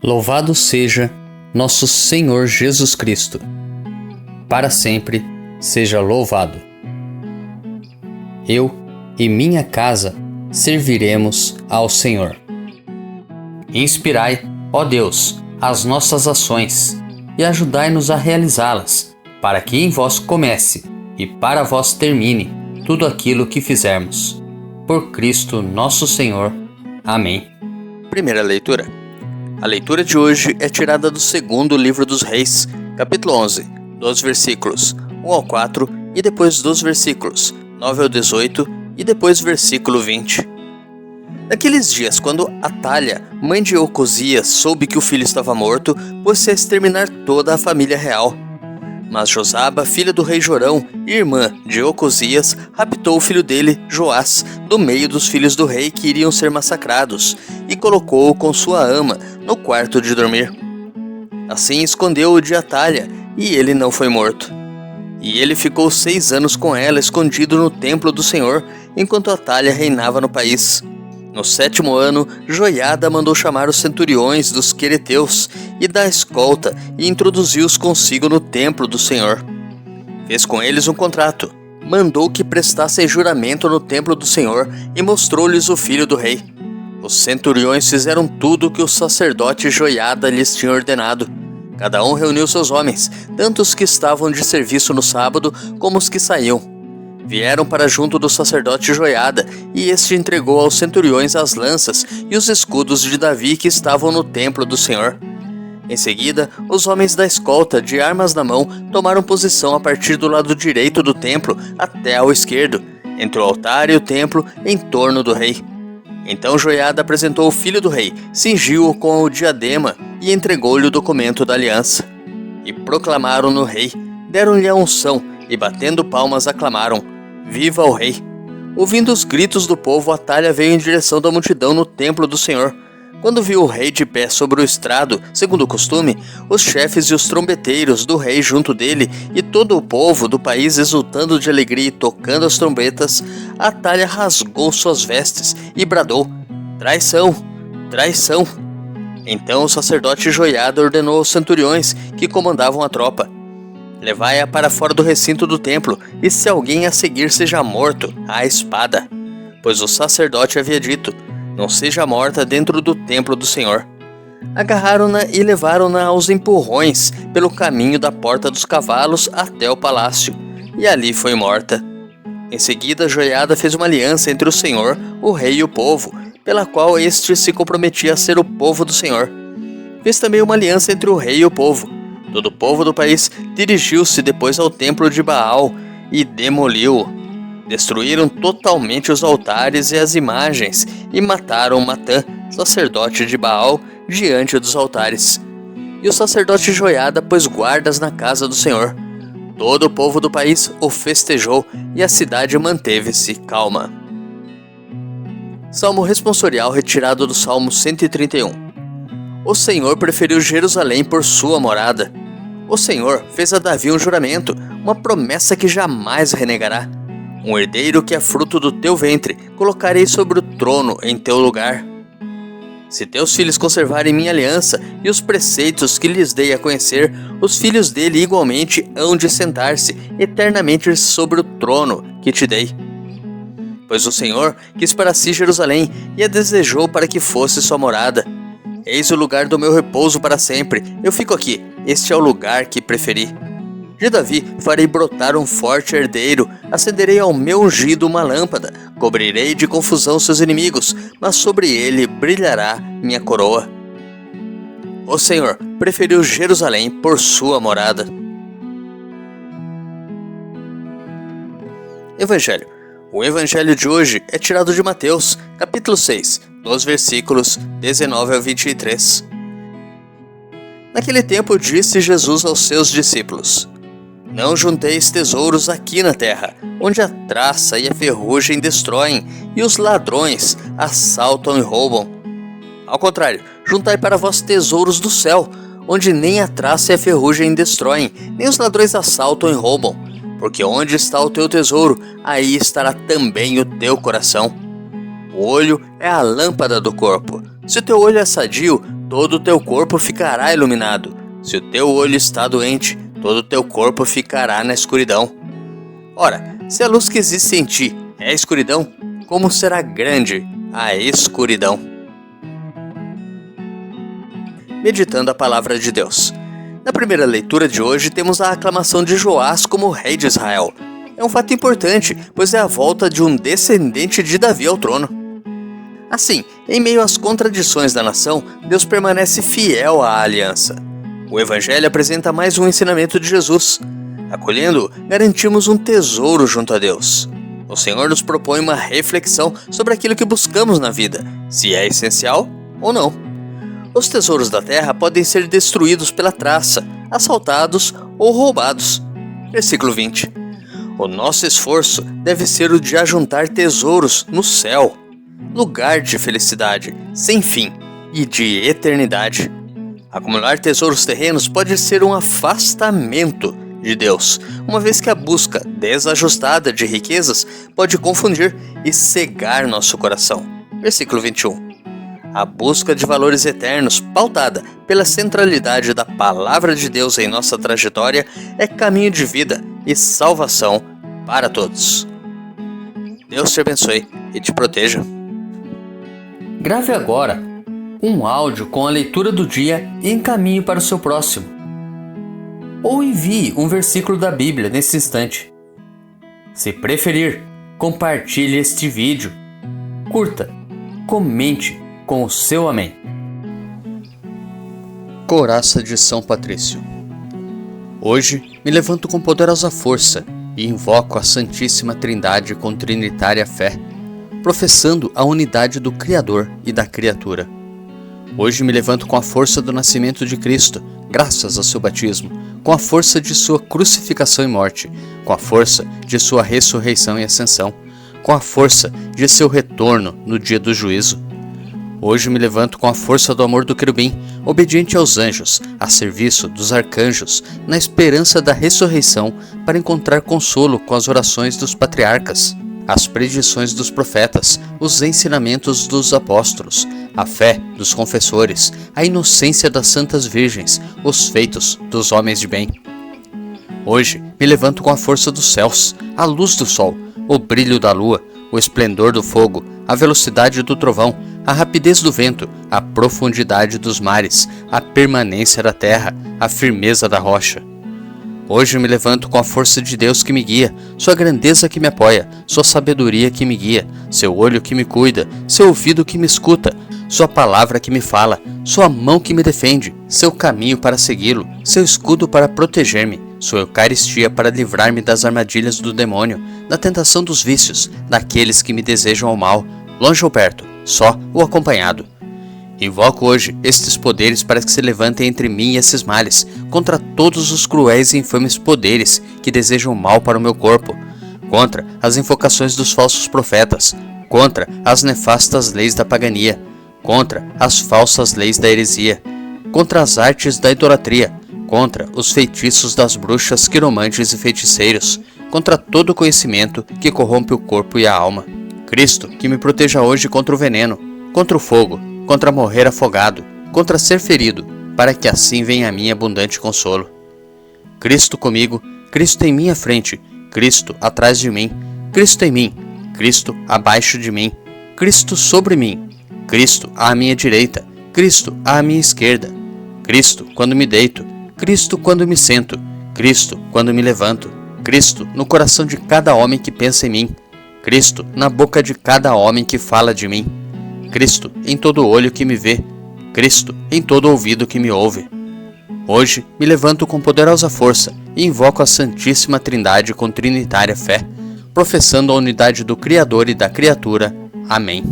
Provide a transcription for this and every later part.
Louvado seja nosso Senhor Jesus Cristo. Para sempre seja louvado. Eu e minha casa serviremos ao Senhor. Inspirai, ó Deus, as nossas ações e ajudai-nos a realizá-las, para que em vós comece e para vós termine tudo aquilo que fizermos. Por Cristo nosso Senhor. Amém. Primeira leitura. A leitura de hoje é tirada do segundo livro dos Reis, capítulo 11, dos versículos 1 ao 4 e depois dos versículos 9 ao 18 e depois versículo 20. Naqueles dias, quando Atalha, mãe de Ocosias, soube que o filho estava morto, pôs-se a exterminar toda a família real. Mas Josaba, filha do rei Jorão e irmã de Ocosias, raptou o filho dele, Joás, do meio dos filhos do rei que iriam ser massacrados, e colocou-o com sua ama no quarto de dormir. Assim escondeu-o de Atalha, e ele não foi morto. E ele ficou 6 anos com ela, escondido no templo do Senhor, enquanto Atalha reinava no país. No 7º ano, Joiada mandou chamar os centuriões dos quereteus e da escolta e introduziu-os consigo no templo do Senhor. Fez com eles um contrato, mandou que prestassem juramento no templo do Senhor e mostrou-lhes o filho do rei. Os centuriões fizeram tudo o que o sacerdote Joiada lhes tinha ordenado. Cada um reuniu seus homens, tanto os que estavam de serviço no sábado como os que saíam. Vieram para junto do sacerdote Joiada, e este entregou aos centuriões as lanças e os escudos de Davi que estavam no templo do Senhor. Em seguida, os homens da escolta, de armas na mão, tomaram posição a partir do lado direito do templo até ao esquerdo, entre o altar e o templo, em torno do rei. Então Joiada apresentou o filho do rei, cingiu-o com o diadema e entregou-lhe o documento da aliança. E proclamaram-no rei, deram-lhe a unção e, batendo palmas, aclamaram: Viva o rei! Ouvindo os gritos do povo, Atalha veio em direção da multidão no templo do Senhor. Quando viu o rei de pé sobre o estrado, segundo o costume, os chefes e os trombeteiros do rei junto dele e todo o povo do país exultando de alegria e tocando as trombetas, Atalha rasgou suas vestes e bradou: Traição! Traição! Então o sacerdote Joiada ordenou aos centuriões que comandavam a tropa: Levai-a para fora do recinto do templo, e se alguém a seguir seja morto, à espada. Pois o sacerdote havia dito: Não seja morta dentro do templo do Senhor. Agarraram-na e levaram-na aos empurrões pelo caminho da porta dos cavalos até o palácio, e ali foi morta. Em seguida, Joiada fez uma aliança entre o Senhor, o rei e o povo, pela qual este se comprometia a ser o povo do Senhor. Fez também uma aliança entre o rei e o povo. Todo o povo do país dirigiu-se depois ao templo de Baal e demoliu-o. Destruíram totalmente os altares e as imagens e mataram Matã, sacerdote de Baal, diante dos altares. E o sacerdote Joiada pôs guardas na casa do Senhor. Todo o povo do país o festejou e a cidade manteve-se calma. Salmo responsorial retirado do Salmo 131. O Senhor preferiu Jerusalém por sua morada. O Senhor fez a Davi um juramento, uma promessa que jamais renegará. Um herdeiro que é fruto do teu ventre, colocarei sobre o trono em teu lugar. Se teus filhos conservarem minha aliança e os preceitos que lhes dei a conhecer, os filhos dele igualmente hão de sentar-se eternamente sobre o trono que te dei. Pois o Senhor quis para si Jerusalém e a desejou para que fosse sua morada. Eis o lugar do meu repouso para sempre. Eu fico aqui. Este é o lugar que preferi. De Davi farei brotar um forte herdeiro. Acenderei ao meu ungido uma lâmpada. Cobrirei de confusão seus inimigos, mas sobre ele brilhará minha coroa. O Senhor preferiu Jerusalém por sua morada. Evangelho. O evangelho de hoje é tirado de Mateus, capítulo 6, dos versículos 19 ao 23. Naquele tempo disse Jesus aos seus discípulos: Não junteis tesouros aqui na terra, onde a traça e a ferrugem destroem, e os ladrões assaltam e roubam. Ao contrário, juntai para vós tesouros do céu, onde nem a traça e a ferrugem destroem, nem os ladrões assaltam e roubam. Porque onde está o teu tesouro, aí estará também o teu coração. O olho é a lâmpada do corpo. Se o teu olho é sadio, todo o teu corpo ficará iluminado. Se o teu olho está doente, todo o teu corpo ficará na escuridão. Ora, se a luz que existe em ti é a escuridão, como será grande a escuridão? Meditando a palavra de Deus. Na primeira leitura de hoje temos a aclamação de Joás como rei de Israel. É um fato importante, pois é a volta de um descendente de Davi ao trono. Assim, em meio às contradições da nação, Deus permanece fiel à aliança. O Evangelho apresenta mais um ensinamento de Jesus. Acolhendo-o, garantimos um tesouro junto a Deus. O Senhor nos propõe uma reflexão sobre aquilo que buscamos na vida, se é essencial ou não. Os tesouros da terra podem ser destruídos pela traça, assaltados ou roubados. Versículo 20. O nosso esforço deve ser o de ajuntar tesouros no céu, lugar de felicidade, sem fim e de eternidade. Acumular tesouros terrenos pode ser um afastamento de Deus, uma vez que a busca desajustada de riquezas pode confundir e cegar nosso coração. Versículo 21. A busca de valores eternos, pautada pela centralidade da Palavra de Deus em nossa trajetória, é caminho de vida e salvação para todos. Deus te abençoe e te proteja. Grave agora um áudio com a leitura do dia e encaminhe para o seu próximo. Ou envie um versículo da Bíblia nesse instante. Se preferir, compartilhe este vídeo. Curta, comente com o seu amém. Coraça de São Patrício. Hoje me levanto com poderosa força e invoco a Santíssima Trindade com trinitária fé, professando a unidade do Criador e da criatura. Hoje me levanto com a força do nascimento de Cristo, graças ao seu batismo, com a força de sua crucificação e morte, com a força de sua ressurreição e ascensão, com a força de seu retorno no dia do juízo. Hoje me levanto com a força do amor do querubim, obediente aos anjos, a serviço dos arcanjos, na esperança da ressurreição, para encontrar consolo com as orações dos patriarcas, as predições dos profetas, os ensinamentos dos apóstolos, a fé dos confessores, a inocência das santas virgens, os feitos dos homens de bem. Hoje me levanto com a força dos céus, a luz do sol, o brilho da lua, o esplendor do fogo, a velocidade do trovão, a rapidez do vento, a profundidade dos mares, a permanência da terra, a firmeza da rocha. Hoje me levanto com a força de Deus que me guia, sua grandeza que me apoia, sua sabedoria que me guia, seu olho que me cuida, seu ouvido que me escuta, sua palavra que me fala, sua mão que me defende, seu caminho para segui-lo, seu escudo para proteger-me, sua Eucaristia para livrar-me das armadilhas do demônio, da tentação dos vícios, daqueles que me desejam o mal, longe ou perto, só ou acompanhado. Invoco hoje estes poderes para que se levantem entre mim e esses males, contra todos os cruéis e infames poderes que desejam mal para o meu corpo, contra as invocações dos falsos profetas, contra as nefastas leis da pagania, contra as falsas leis da heresia, contra as artes da idolatria, contra os feitiços das bruxas, quiromantes e feiticeiros, contra todo conhecimento que corrompe o corpo e a alma. Cristo, que me proteja hoje contra o veneno, contra o fogo, contra morrer afogado, contra ser ferido, para que assim venha a mim abundante consolo. Cristo comigo, Cristo em minha frente, Cristo atrás de mim, Cristo em mim, Cristo abaixo de mim, Cristo sobre mim, Cristo à minha direita, Cristo à minha esquerda, Cristo quando me deito, Cristo quando me sento, Cristo quando me levanto, Cristo no coração de cada homem que pensa em mim, Cristo na boca de cada homem que fala de mim, Cristo em todo olho que me vê, Cristo em todo ouvido que me ouve. Hoje me levanto com poderosa força e invoco a Santíssima Trindade com trinitária fé, professando a unidade do Criador e da criatura. Amém.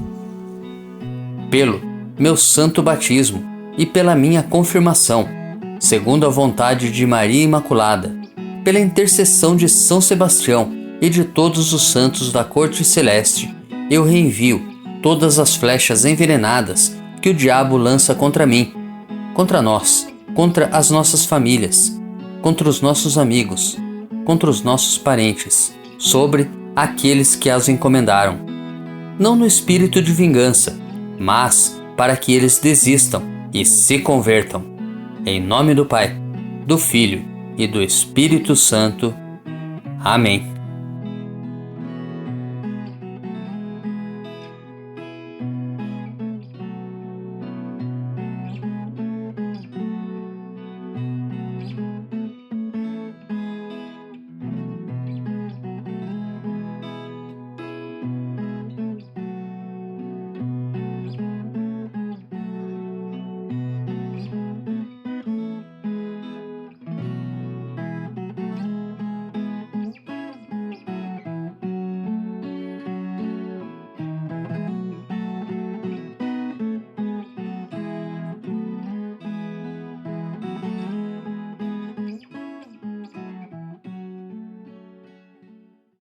Pelo meu santo batismo e pela minha confirmação, segundo a vontade de Maria Imaculada, pela intercessão de São Sebastião e de todos os santos da corte celeste, eu reenvio todas as flechas envenenadas que o diabo lança contra mim, contra nós, contra as nossas famílias, contra os nossos amigos, contra os nossos parentes, sobre aqueles que as encomendaram. Não no espírito de vingança, mas para que eles desistam e se convertam. Em nome do Pai, do Filho e do Espírito Santo. Amém.